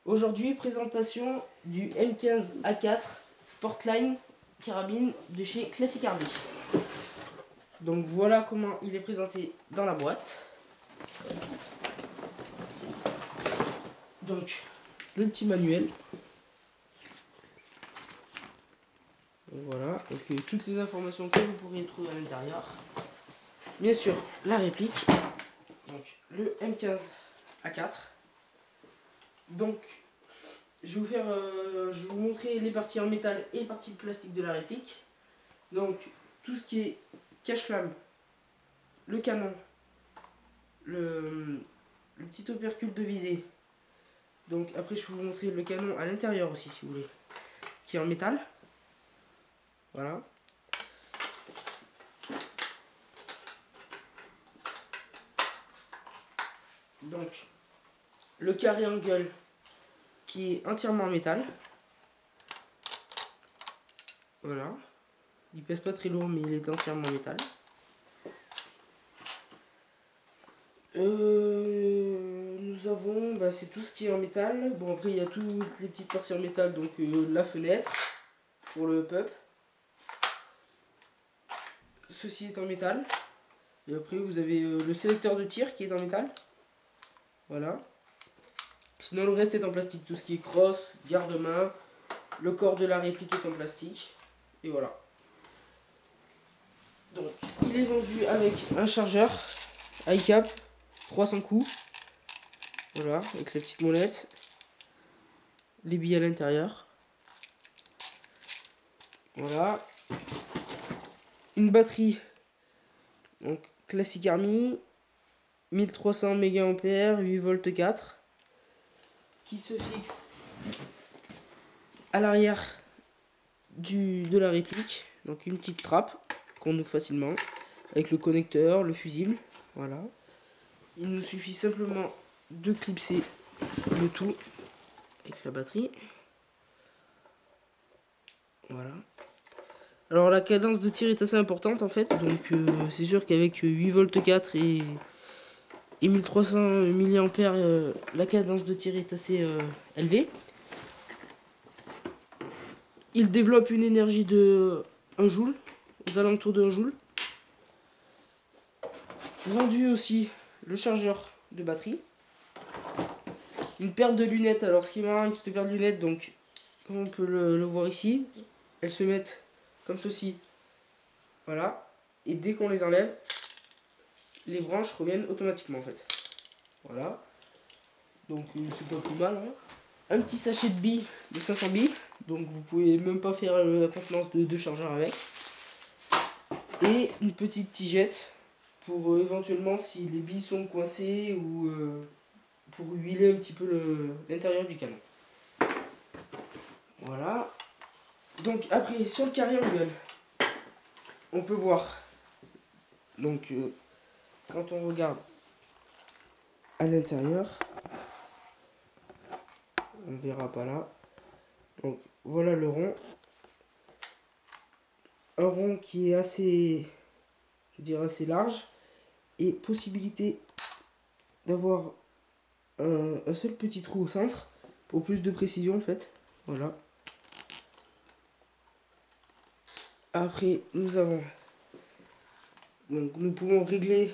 Aujourd'hui, présentation du M15A4 Sportline carabine de chez Classic Army. Donc voilà comment il est présenté dans la boîte. Donc le petit manuel. Donc, voilà, avec toutes les informations que vous pourrez trouver à l'intérieur. Bien sûr, la réplique. Donc le M15A4. Donc je vais vous montrer les parties en métal et les parties plastique de la réplique. Donc tout ce qui est cache-flamme, le canon, le petit opercule de visée. Donc après je vais vous montrer le canon à l'intérieur aussi si vous voulez, qui est en métal. Voilà. Donc le carré en gueule qui est entièrement en métal. Voilà. Il pèse pas très lourd mais il est entièrement en métal. Nous avons, c'est tout ce qui est en métal. Bon après il y a toutes les petites parties en métal, donc la fenêtre pour le pup. Ceci est en métal. Et après vous avez le sélecteur de tir qui est en métal. Voilà. Sinon le reste est en plastique. Tout ce qui est crosse, garde-main, le corps de la réplique est en plastique. Et voilà. Donc il est vendu avec un chargeur iCap 300 coups. Voilà, avec la petite molette. Les billes à l'intérieur. Voilà. Une batterie. Donc Classic Army. 1300 mAh, 8 volts 4. Qui se fixe à l'arrière de la réplique. Donc une petite trappe qu'on ouvre facilement. Avec le connecteur, le fusible. Voilà. Il nous suffit simplement de clipser le tout avec la batterie. Voilà. Alors la cadence de tir est assez importante en fait. Donc c'est sûr qu'avec 8 volts 4 et 1300 mAh, la cadence de tir est assez élevée. Il développe une énergie de 1 joule, aux alentours de 1 joule. Vendu aussi le chargeur de batterie. Une paire de lunettes. Alors ce qui est marrant avec cette paire de lunettes, donc comme on peut le voir ici, elles se mettent comme ceci. Voilà. Et dès qu'on les enlève, les branches reviennent automatiquement en fait. Voilà. Donc c'est pas plus mal. Hein. Un petit sachet de billes de 500 billes. Donc vous pouvez même pas faire la contenance de 2 chargeurs avec. Et une petite tigette pour éventuellement si les billes sont coincées ou pour huiler un petit peu l'intérieur du canon. Voilà. Donc après sur le carré en gueule, on peut voir. Donc quand on regarde à l'intérieur, on verra pas là. Donc voilà le rond. Un rond qui est assez, je dirais assez large. Et possibilité d'avoir un seul petit trou au centre pour plus de précision en fait. Voilà. Après nous avons, donc nous pouvons régler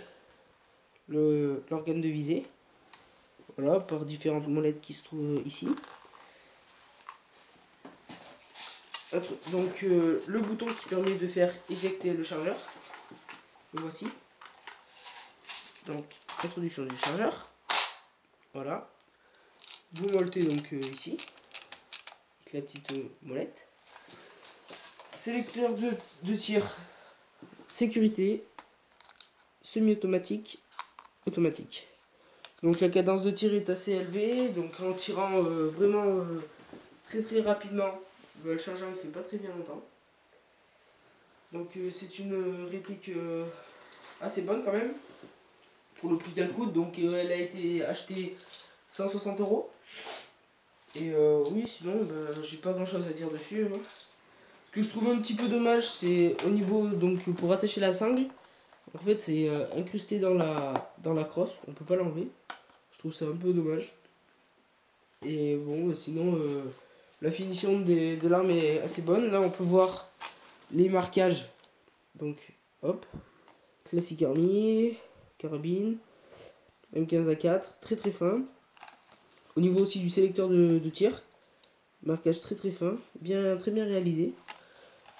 l'organe de visée. Voilà, par différentes molettes qui se trouvent ici. Donc le bouton qui permet de faire éjecter le chargeur. Le voici. Donc introduction du chargeur. Voilà. Vous molletez donc ici. Avec la petite molette. Sélecteur de tir. Sécurité. Semi-automatique. Automatique. Donc la cadence de tir est assez élevée. Donc en tirant vraiment très rapidement, le chargeur ne fait pas très bien longtemps. Donc c'est une réplique assez bonne quand même. Pour le prix qu'elle coûte. Donc elle a été achetée 160 €. Et oui, sinon j'ai pas grand chose à dire dessus. Hein. Ce que je trouve un petit peu dommage, c'est au niveau, donc pour attacher la sangle, en fait c'est incrusté dans la crosse, on peut pas l'enlever. Je trouve ça un peu dommage. Et bon, sinon, la finition de l'arme est assez bonne. Là, on peut voir les marquages. Donc, hop, Classic Army, carabine, M15A4, très très fin. Au niveau aussi du sélecteur de tir, marquage très très fin, très bien réalisé.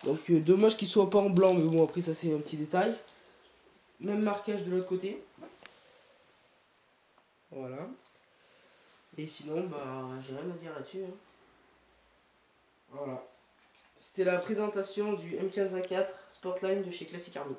Donc, dommage qu'il soit pas en blanc, mais bon, après, ça c'est un petit détail. Même marquage de l'autre côté. Voilà. Et sinon, bah, j'ai rien à dire là-dessus. Hein. Voilà. C'était la présentation du M15A4 Sportline de chez Classic Army.